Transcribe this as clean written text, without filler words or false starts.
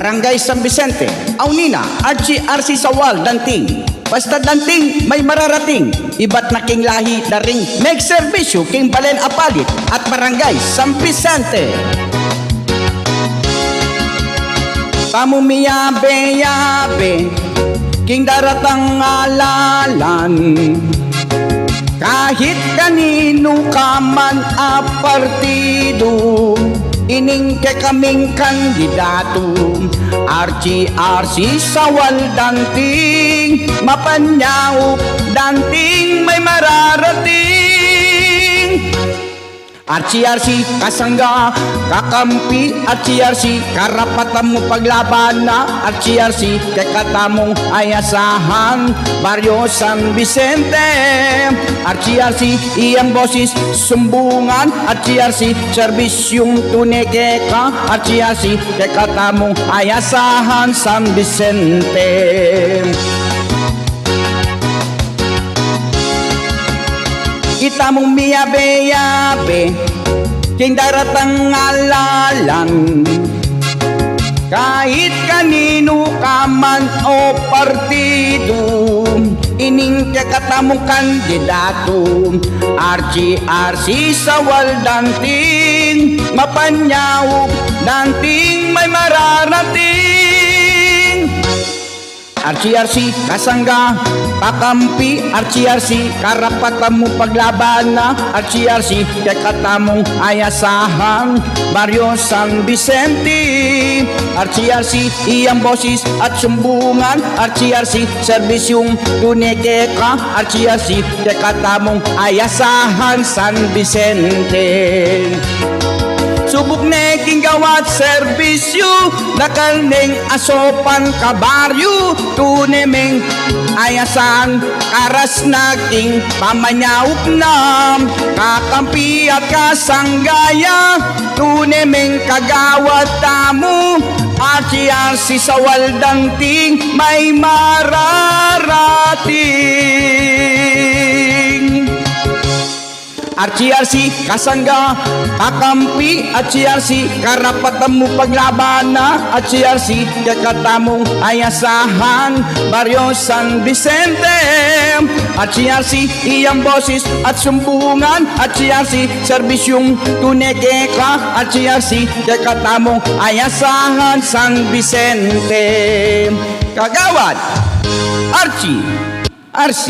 Barangay San Vicente, Aunina, RC Sawal, Danting. Basta Danting, may mararating. Iba't na king lahi daring make servisyo king Balen Apalit at Barangay San Vicente. Kamu miyabe-yabe, king daratang alalan. Kahit kanino ka man a partido, ining ke kaming kandidato. RC Sawal Danting, mapanyaw Danting may mararating. RC kasangga kakampi, RC karapatan mo paglaban na. RC kakatamong ayasahan Barrio San Vicente. RC iyang boses sumbungan. RC serbisyong tuneke ka. RC kakatamong ayasahan San Vicente. Kita mong miyabe-yabe, king daratang alalan. Kahit kanino ka man o partido, ining kakatamong kandidato. RC Sawal Danting, mapanyaw Danting may mararating. RC kasangga kakampi, RC karapatan mo paglaban na. RC kakatamong ayasahan Barrio San Vicente. RC iyang boses at sumbungan. RC serbisyong tuneke ka. RC kakatamong ayasahan San Vicente. Subok na king gawat serbisyo, nakalneng asopan kabaryo. Tunemeng ayasan karas naging pamanyawak na. Kakampi at kasanggaya, tunemeng kagawat tamo. RC Sawal Danting may mararating. RC kasangga kakampi, RC karapatan mo paglaban na. RC kakatamong ayasahan Barrio San Vicente. RC iyang boses at sumbungan. RC serbisyong tuneke ka. RC kakatamong ayasahan San Vicente. Kagawad RC